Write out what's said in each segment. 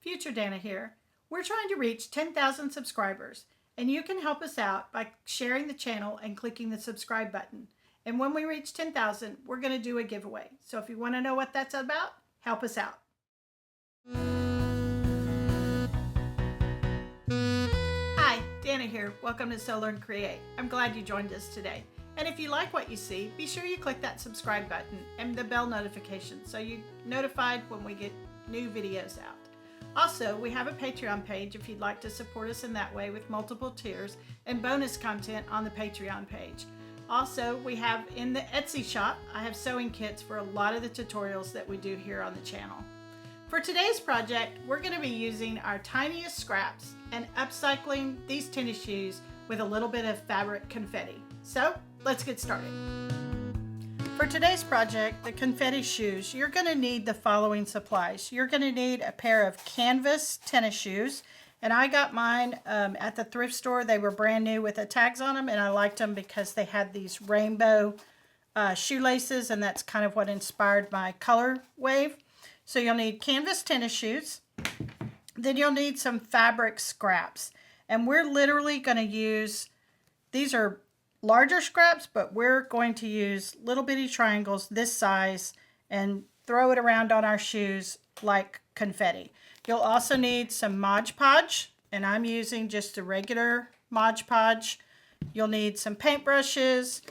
Future Dana here. We're trying to reach 10,000 subscribers, and you can help us out by sharing the channel and clicking the subscribe button. And when we reach 10,000, we're going to do a giveaway. So if you want to know what that's about, help us out. Hi, Dana here. Welcome to Sew Learn Create. I'm glad you joined us today. And if you like what you see, be sure you click that subscribe button and the bell notification so you're notified when we get new videos out. Also, we have a Patreon page if you'd like to support us in that way with multiple tiers and bonus content on the Patreon page. Also, we have in the Etsy shop, I have sewing kits for a lot of the tutorials that we do here on the channel. For today's project, we're going to be using our tiniest scraps and upcycling these tennis shoes with a little bit of fabric confetti. So, let's get started. For today's project, the confetti shoes, you're going to need the following supplies. You're going to need a pair of canvas tennis shoes, and I got mine at the thrift store. They were brand new with the tags on them, and I liked them because they had these rainbow shoelaces, and that's kind of what inspired my color wave. So you'll need canvas tennis shoes. Then you'll need some fabric scraps, and we're literally going to use, these are larger scraps, but we're going to use little bitty triangles this size and throw it around on our shoes like confetti. You'll also need some Mod Podge, and I'm using just a regular Mod Podge. You'll need some paintbrushes,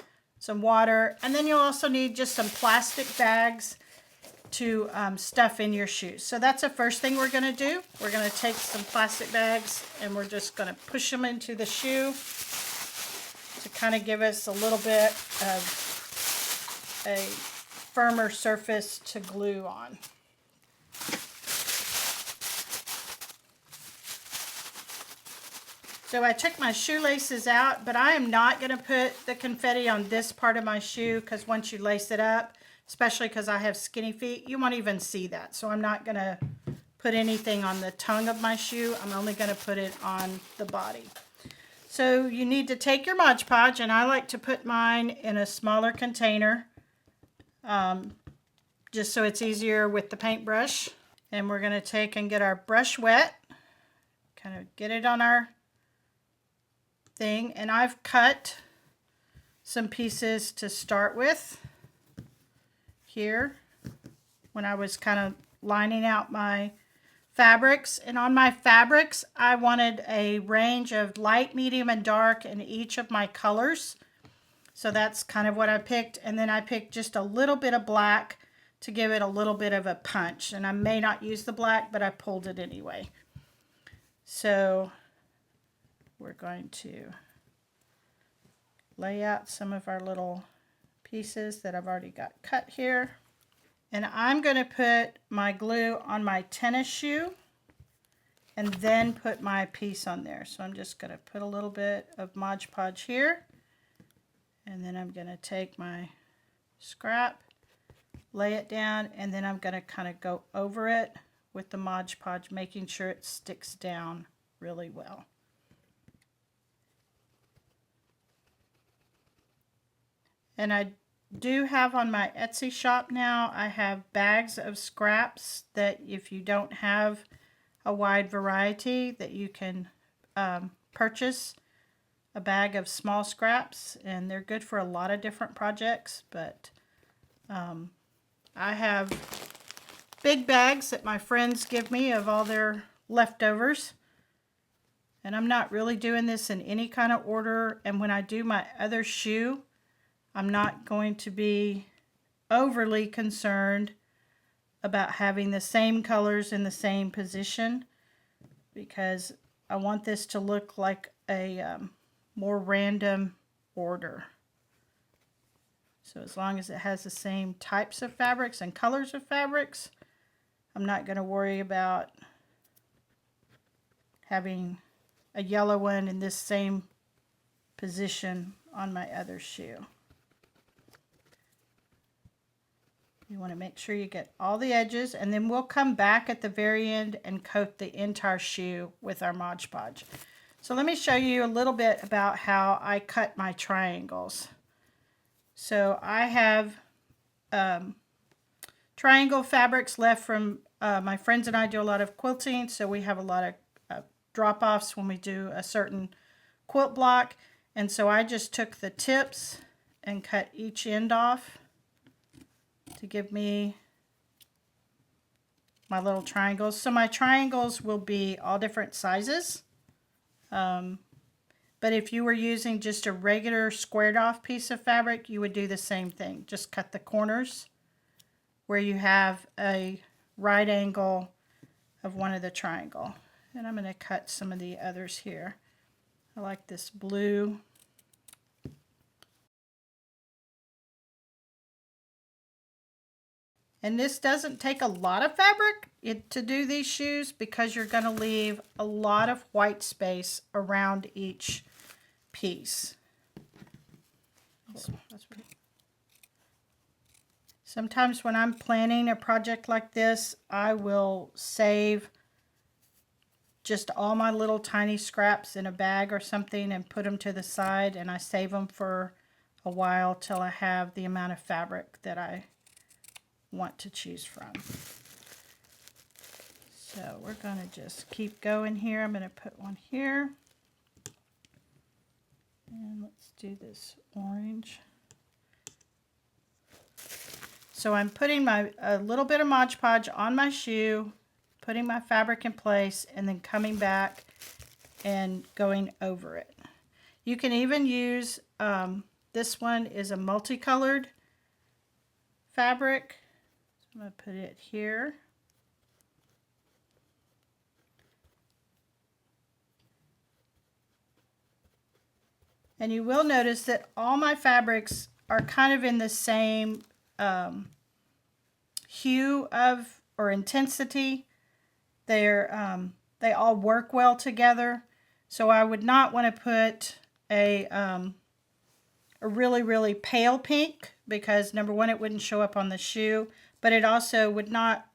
some water, and then you'll also need just some plastic bags to stuff in your shoes. So that's the first thing we're going to do. We're going to take some plastic bags and we're just going to push them into the shoe to kind of give us a little bit of a firmer surface to glue on. So I took my shoelaces out, but I am not going to put the confetti on this part of my shoe because once you lace it up, especially because I have skinny feet, you won't even see that. So I'm not going to put anything on the tongue of my shoe. I'm only going to put it on the body. So you need to take your Mod Podge, and I like to put mine in a smaller container just so it's easier with the paintbrush. And we're going to take and get our brush wet, kind of get it on our thing. And I've cut some pieces to start with here when I was kind of lining out my fabrics. And on my fabrics, I wanted a range of light, medium, and dark in each of my colors. So that's kind of what I picked. And then I picked just a little bit of black to give it a little bit of a punch. And I may not use the black, but I pulled it anyway. So we're going to lay out some of our little pieces that I've already got cut here. And I'm going to put my glue on my tennis shoe and then put my piece on there. So I'm just going to put a little bit of Mod Podge here. And then I'm going to take my scrap, lay it down, and then I'm going to kind of go over it with the Mod Podge, making sure it sticks down really well. And I do have on my Etsy shop now, I have bags of scraps that if you don't have a wide variety, that you can purchase a bag of small scraps, and they're good for a lot of different projects. But I have big bags that my friends give me of all their leftovers, and I'm not really doing this in any kind of order. And when I do my other shoe, I'm not going to be overly concerned about having the same colors in the same position because I want this to look like a more random order. So as long as it has the same types of fabrics and colors of fabrics, I'm not going to worry about having a yellow one in this same position on my other shoe. You want to make sure you get all the edges, and then we'll come back at the very end and coat the entire shoe with our Mod Podge. So let me show you a little bit about how I cut my triangles. So I have triangle fabrics left from My friends and I do a lot of quilting, so we have a lot of drop-offs when we do a certain quilt block. And so I just took the tips and cut each end off to give me my little triangles. So my triangles will be all different sizes. But if you were using just a regular squared off piece of fabric, you would do the same thing. Just cut the corners where you have a right angle of one of the triangle. And I'm going to cut some of the others here. I like this blue. And this doesn't take a lot of fabric to do these shoes because you're going to leave a lot of white space around each piece. Sometimes when I'm planning a project like this, I will save just all my little tiny scraps in a bag or something and put them to the side, and I save them for a while till I have the amount of fabric that I want to choose from. So we're going to just keep going here. I'm going to put one here. And let's do this orange. So I'm putting a little bit of Mod Podge on my shoe, putting my fabric in place, and then coming back and going over it. You can even use, this one is a multicolored fabric. So I'm going to put it here. And you will notice that all my fabrics are kind of in the same hue of or intensity. They all work well together. So I would not want to put a really, really pale pink because number one, it wouldn't show up on the shoe, but it also would not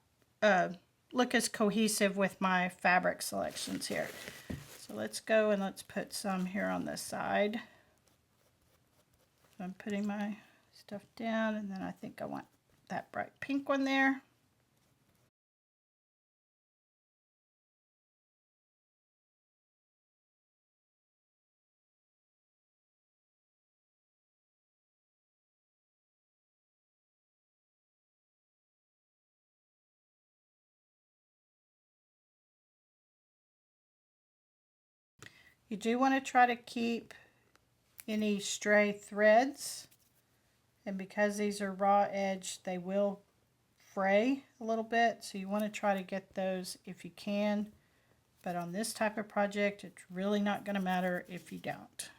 look as cohesive with my fabric selections here. So let's go and let's put some here on the side. So I'm putting my stuff down, and then I think I want that bright pink one there. You do want to try to keep any stray threads, and because these are raw edge, they will fray a little bit, so you want to try to get those if you can, but on this type of project it's really not going to matter if you don't.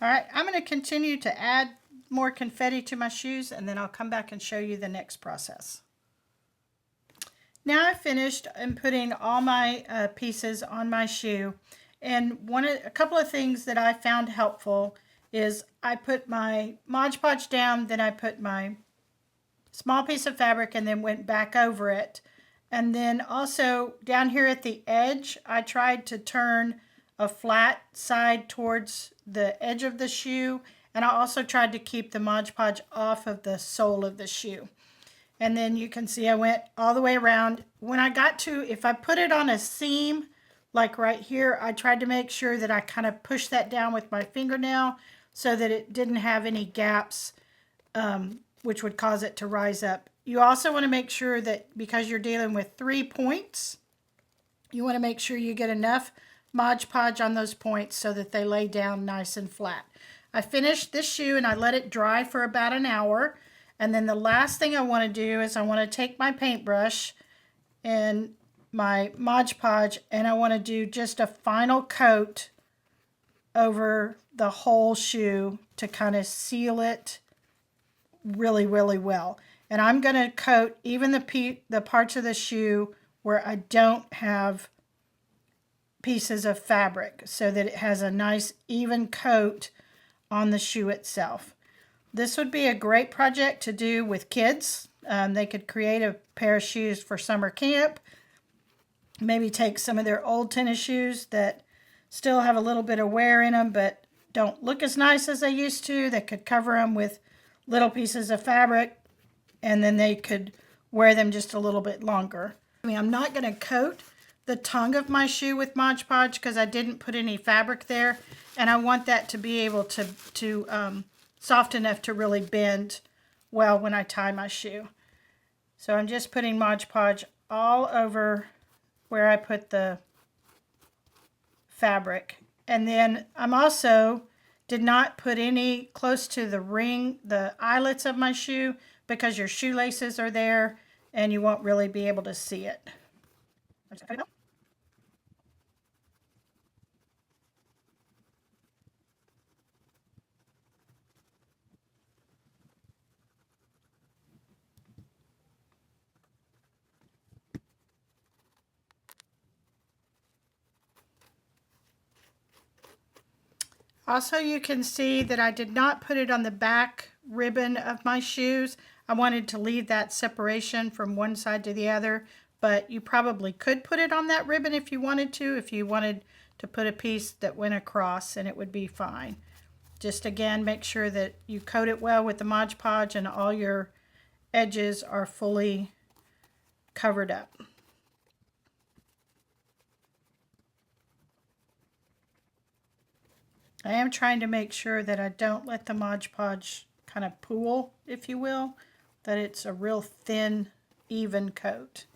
Alright, I'm going to continue to add more confetti to my shoes, and then I'll come back and show you the next process. Now I've finished and putting all my pieces on my shoe, and a couple of things that I found helpful is I put my Mod Podge down, then I put my small piece of fabric and then went back over it. And then also down here at the edge, I tried to turn a flat side towards the edge of the shoe, and I also tried to keep the Mod Podge off of the sole of the shoe. And then you can see I went all the way around. When I got to, if I put it on a seam, like right here, I tried to make sure that I kind of pushed that down with my fingernail so that it didn't have any gaps, which would cause it to rise up. You also want to make sure that because you're dealing with 3 points, you want to make sure you get enough Mod Podge on those points so that they lay down nice and flat. I finished this shoe and I let it dry for about an hour. And then the last thing I want to do is I want to take my paintbrush and my Mod Podge, and I want to do just a final coat over the whole shoe to kind of seal it really, really well. And I'm going to coat even the parts of the shoe where I don't have pieces of fabric so that it has a nice even coat on the shoe itself. This would be a great project to do with kids. They could create a pair of shoes for summer camp. Maybe take some of their old tennis shoes that still have a little bit of wear in them but don't look as nice as they used to. They could cover them with little pieces of fabric, and then they could wear them just a little bit longer. I'm not going to coat the tongue of my shoe with Mod Podge because I didn't put any fabric there, and I want that to be able to soft enough to really bend well when I tie my shoe. So I'm just putting Mod Podge all over where I put the fabric. And then I'm also did not put any close to the eyelets of my shoe, because your shoelaces are there and you won't really be able to see it. Also, you can see that I did not put it on the back ribbon of my shoes. I wanted to leave that separation from one side to the other, but you probably could put it on that ribbon if you wanted to put a piece that went across, and it would be fine. Just again, make sure that you coat it well with the Mod Podge and all your edges are fully covered up. I am trying to make sure that I don't let the Mod Podge kind of pool, if you will, that it's a real thin, even coat.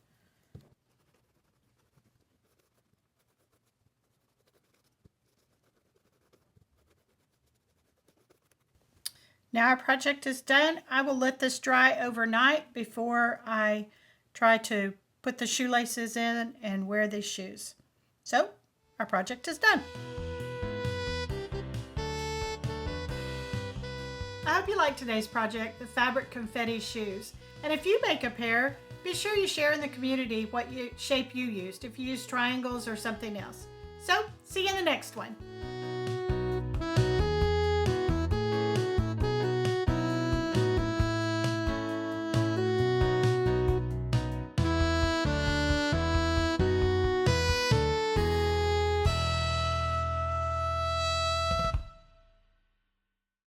Now our project is done. I will let this dry overnight before I try to put the shoelaces in and wear these shoes. So our project is done. I hope you liked today's project, the fabric confetti shoes. And if you make a pair, be sure you share in the community what shape you used, if you used triangles or something else. So, see you in the next one.